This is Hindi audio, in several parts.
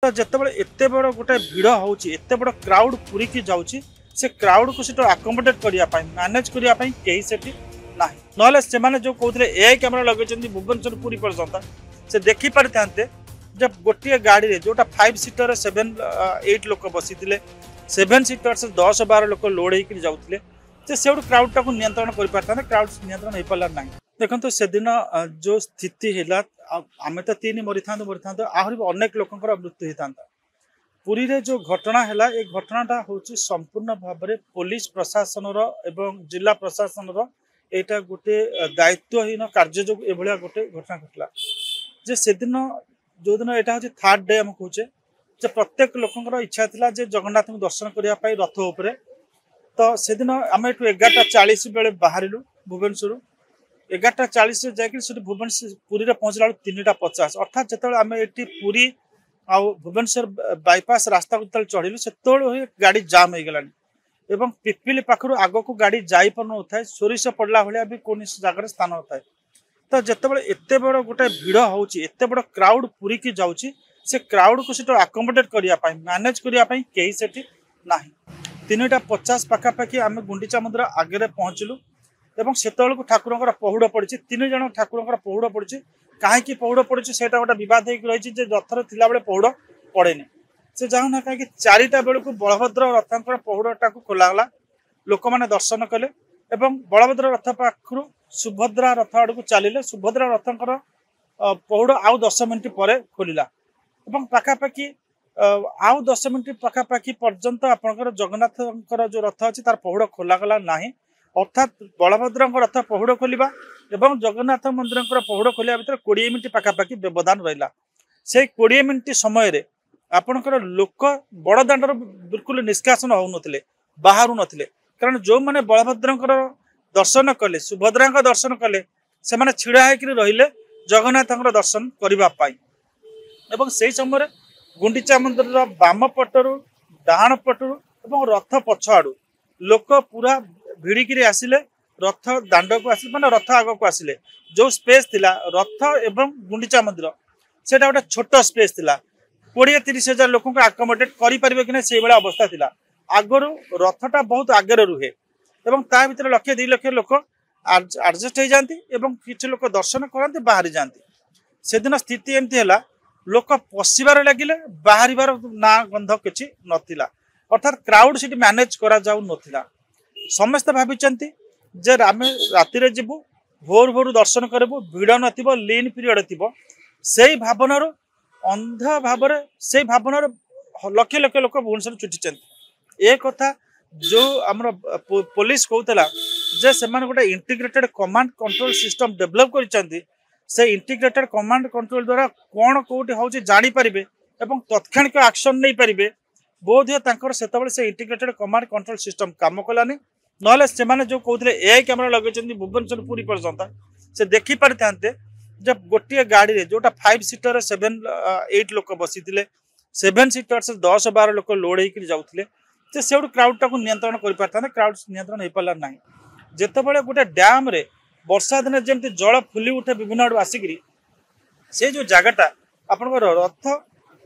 तो जितेबाला एत बड़ गोटे भिड़ होते बड़ क्राउड पूरी की जाऊँगी से क्राउड को सीट आकोमोडेट करने मैनेज करने कहीं से ना ना से जो कहते ए कैमेरा लगे भुवनेश्वर पूरी पर्यटन से देखी पारि था जब गोटे गाड़ी जोटा 5 सीटर 7-8 लोक बसी 7 सीटर से 10-12 लोक लोड होकर जाते से क्राउड टाक नियंत्रण कर पारि क्राउड नियंत्रण हो पारा ना। देखो से दिन जो स्थिति है आम तो 3 मरी था आहरी अनेक लोकर मृत्यु होता पुरी रे जो घटना है ये घटनाटा हूँ संपूर्ण भाव में पुलिस प्रशासन एवं जिला प्रशासन यहाँ गोटे दायित्वहीन कार्य जो ये गोटे घटना घटला जे से दिन जो दिन यहाँ हूँ 3rd डे आम कहे प्रत्येक लोकर इच्छा था जगन्नाथ को दर्शन करने रथ उपरे तो से दिन आम ये 11:40 बेले बाहरिलु भुवनेश्वर 11:40 जाकि भुवनेश्वर पुरी पहुँचला 3:50 अर्थात जो आम ये पुरी आ भुवनेश्वर बाईपास रास्ता को चढ़िलु से गाड़ी जाम हो गलानी एवं पिपिली पाखर आग को गाड़ी जाई पर नए सोरिष पड़ला भाया भी कौन जगह स्थान होता तो जितेबाला एत बड़ गोटे भिड़ होते बड़ क्राउड पूरी की जाऊँगी से क्राउड को सीट आकोमोडेट करने मैनेज करने कहीं से ना 3:50 पाखापाखि आम गुंडीचा मंदिर आगे पहुँचलु एवं से ठाकुर पहुड़ पड़ी 3 जन ठाकुर पहुड़ पड़ी कहीं पहुड़ पड़ी से गोटे बद रही रथर थिला बेले पहुड़ पड़ेनि से जाऊँ ना कहीं 4टा बेलू बलभद्र रथर पहुड़टा को खोलागला लोक मैंने दर्शन कले एवं बलभद्र रथ पाखु सुभद्रा रथ आड़ को चलिए सुभद्रा रथर पहुड़ आउ 10 मिनिट पर खोलिला एवं पाखापाखि आउ 10 मिनिट पाखापाखि पर्यंत आपंकर जगन्नाथ जो रथ अच्छी तार पहुड़ खोलागला ना अर्थात बलभद्र रथ पहुड़ खोलिबा एवं जगन्नाथ मंदिर पहुड़ खोलिया भर 20 मिनिट पाखापाखि व्यवधान रहा से 20 मिनिट समय आपणकर लोक बड़ दाण्डर बिल्कुल निष्कासन होते बाहर नथिले कारण जो मैंने बलभद्र दर्शन कले सुभद्रा दर्शन कले से मैंने छिड़ा होकर रहिले जगन्नाथ दर्शन करने एवं से समय गुंडीचा मंदिर बाम पटरू डाण पटरू एवं रथ पछ आड़ू लोक पूरा भिड़िकी आसिले रथ दांड को आसिले माने रथ आग को आसिले जो स्पेस थिला रथ एवं गुंडीचा मंदिर से गोटे छोट स्पेस थिला 20-30 हजार लोक आकोमोडेट करें कि से अवस्था थिला आगरू रथटा बहुत आगे रुहे एवं ता भीतर 1-2 लाख लोक एडजस्ट हो जाती किसी लोक दर्शन करते बाहरी जाती से दिन स्थिति एमती है लोक पशिबार लगिले बाहर ना गंध किसी नथिला अर्थात क्राउड सीट मैनेज करा जाऊ नथिला समस्ते भाविचंती जे आम राति जीवु भोर भोर दर्शन करूँ भिड़ नथिबो लीन पीरियड थिबो से भावनार अंध भाव से भावनार लक्ष लक्ष लोक भुवनेश्वर छुट्टी ए कथा जो आमर पुलिस कहूला जे से गोटे integrated command control system develop कर से इंटीग्रेटेड कमांड कंट्रोल द्वारा कौन कौटी हूँ जानीपारे और तत्क्षणिक एक्शन नहीं पारे बोध हुए से इंटीग्रेटेड कमांड कंट्रोल सिस्टम काम कलानी ना से जो कहते ए कैमेरा लगे भुवनेश्वर पूरी पर्यटन से देखी पारि था जब गोटे गाड़ी जोटा 5 सीटर 7-8 लोक बसी 7 सीटर से 10-12 लोक लोड होकर जाते से क्राउड टाक नियंत्रण कर पारि क्राउड नियंत्रण हो पारा ना जितेबाला गोटे डैम रे वर्षा दिन जमी जल फुली उठे विभिन्न आड़ आसिक से जो जगटा आपंकर रथ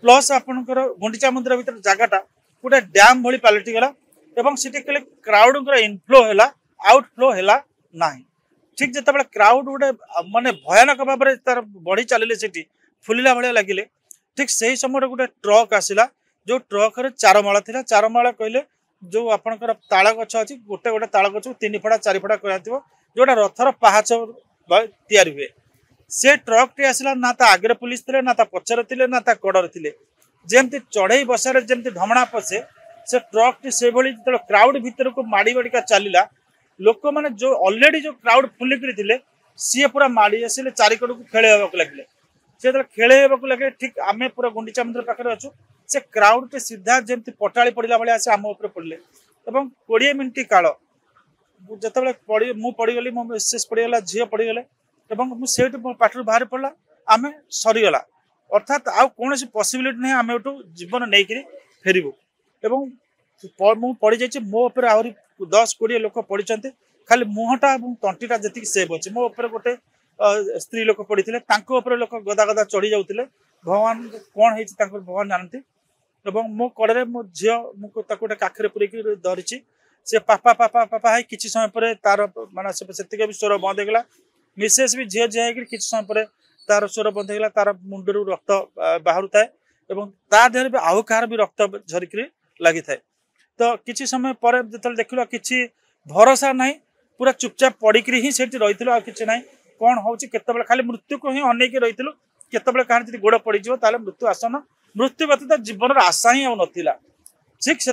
प्लस आपंकर गुंडीचा मंदिर भर जगटा गोटे डैम भली पलटिगला एवं सीटी क्राउड इनफ्लो है आउटफ्लो है ना ठीक जितेबाला क्राउड गोटे माने भयानक भाव में तार बढ़ी चलिए से फुलिला भाया लगिले ठीक से ही समय गोटे ट्रक आसला जो ट्रक रे 4 माला था 4 माला कहले जो आपंकर ताल गछ अच्छी गोटे गोटे ताल गछ 3 फड़ा 4 फड़ा कर जोटा रथर पहाच तैयारी हुए से ट्रक टी आसला ना आगे पुलिस थे ना पचर थे ना कड़े थे जमती चढ़ई बसार जमती धमणा पशे से ट्रक टी से जो क्राउड भीतर को माड़ी माड़िका चलला लोक मैंने जो ऑलरेडी जो क्राउड फुलिक थे सी पूरा माड़ी आसिले चारिकड़ को खेल लगे से खेल लगे ठीक आम पूरा गुंडीचा मंदिर पाखे अच्छु से क्राउड टे सीधा जमती पटाड़ी पड़ा भाई आम आम उपर पड़े 20 मिनिट काल जिते मु पड़गली मो मिसेस पड़गला झील पड़गले मुझे मो पाठर बाहर पड़ा आम सरीगला अर्थात आउ कौन पसिबिलिटी नहीं आम जीवन नहीं फेरबू एवं पड़ जा मो आहरी 10-20 लोक पड़ी खाली मुहटा और तंटीटा जी सेव अच्छे मो गोटे स्त्री लोक पड़ी लोक गदा गदा चढ़ी जाते भगवान कौन है भगवान जानती मो कड़े मो झी गोटे काखरे पूरी धरी से पापा पापा पापा है किसी समय पर तार मानने से भी स्वर बंद होगा मिसेस भी झी झी है कि समय पर तार स्वर बंद होगा तार मुंडर रक्त बाहर थाए ता देह भी आउ कहार भी रक्त झरिक लगी थाए तो किसी समय पर जो देख कि भरोसा ना पूरा चुपचाप पड़ी ही से रही कि ना कौन हो खाली मृत्यु को ही अनेक रही केतबले कहार जब गोड़ पड़ जाए मृत्यु आसन मृत्यु व्यतीत जीवन आशा ही आना ठीक से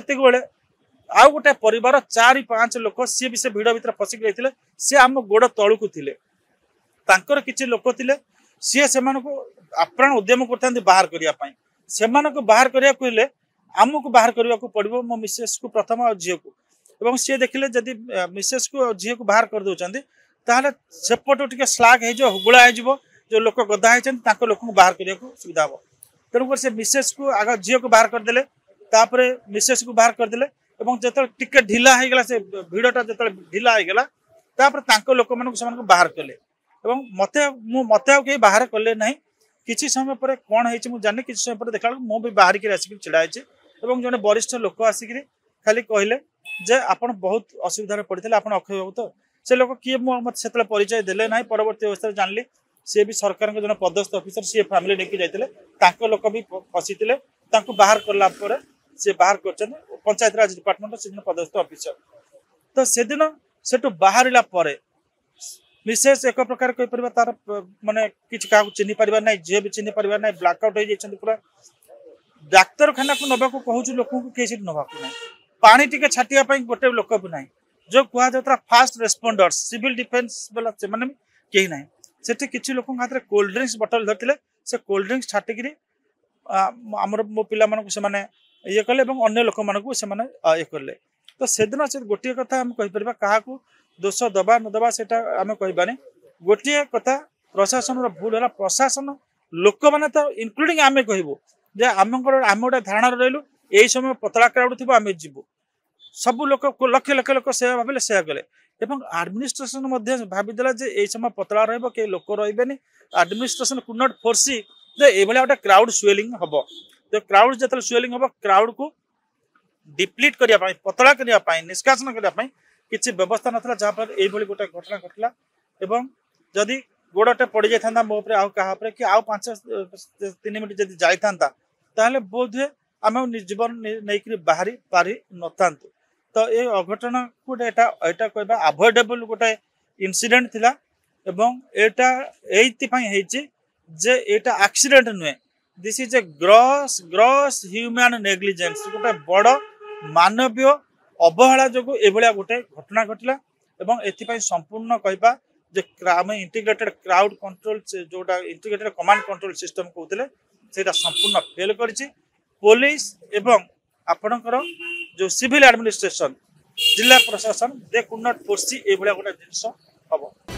आउ गोटे परिवार 4-5 लोक सी भी से भिड़ भर फसिक रही सी आम गोड़ तलू थे किसी लोक थे सी से आप्राण उद्यम करते बाहर करने से बाहर करने आमको बाहर करने को पड़ो मो मिसेस को प्रथम और झील को सी देखिले जदि मिसेस को झील को बाहर कर दौरान ताहले सेपटू टे स्लाग हो हुगुला हो जो लोक गदा होती लोक बाहर करने को सुविधा हम तेणुकर से मिसेस को आग झील को बाहर करदे मिसेस को बाहर करदे जो टिके ढिला होगा से भिड़टा जो ढिला होगा लोक मान बाहर कले मत मत कहीं बाहर कले ना किसी समय पर कौन है जानी किसी समय पर देखा मु भी बाहर आसिक छिड़ा होती जड़े वरिष्ठ लोक आसिक खाली कहले जे आपन बहुत असुविधा पड़ते आप अक्षय बाबू तो से लोक किए मत से परिचय देले ना परवर्ती अवस्था जानली सी भी सरकार जो पदस्थ अफिसर सी फैमिली लेके जाते लोक भी फसी बाहर कला सी बाहर कर पंचायत राज डिपार्टमेंट से पदस्थ अफिसर तो से दिन से बाहर मिसेस एक प्रकार कहीपर तार माने किसी क्या चिन्ह पार ना झील भी चिन्ह पार ना ब्लैकआउट हो जाती पूरा डाक्तरखाना को नवा कहूँ लोक किसी नवा ना पानी टी छाटिया गोटे लोक भी ना जो कहुता फास्ट रेस्पोंडर्स सिविल डिफेन्स वाला से कहीं ना से किसी लोक हाथ में कोल्ड ड्रिंक्स बटल धरते से कोल्ड ड्रिंक्स छाटिकी आमर मो पाने ये कले अन्य लोक मानक ये कले तो से दिन से गोटे कथा आम कहीपर क्या दोष दबा न दबा से आम कहबानी गोटे कथा प्रशासन भूल है प्रशासन लोक मैंने तो इनक्लूडिंग आम कहबू जे आम गोटे धारणा रही यही समय पतला क्राउड थी आम जीवु सब लोक लक्ष लक्ष लोक से भाविले से कले एडमिनिस्ट्रेशन भाईदेला ये समय पतला रे लोक रे एडमिनिस्ट्रेशन कुड नॉट फोर्सी ये गोटे क्राउड स्वेलिंग हम तो क्राउड जो स्वेलिंग हम क्राउड को डिप्लीट करने पतला करने निष्कासन करने किसी व्यवस्था नाला जहाँफल ये गोटे घटना घटला जदि गोड़टे पड़ जाता मो आउ क्या कि आउ 5-3 मिनट जब जाता बोध हुए आम जीवन नहीं बाहरी पारि न तो ये अघटन गोटे यहाँ कहवा अभॉइडेबल गोटे इनसीडेंट थिला जे एटा एक्सीडेंट नुहे this is a gross human negligence गोटे बड़ मानवीय अवहेला जो एभलिया गोटे घटना घटला एथि संपूर्ण कहवा जे आम इंटीग्रेटेड क्राउड कंट्रोल जोटा इंटीग्रेटेड कमांड कंट्रोल सिस्टम कहते से संपूर्ण फेल करिछि पुलिस एवं आपणकर जो सिविल एडमिनिस्ट्रेशन जिला प्रशासन दे कुड नॉट फोर्सी एभलिया गोटे जिनस हम।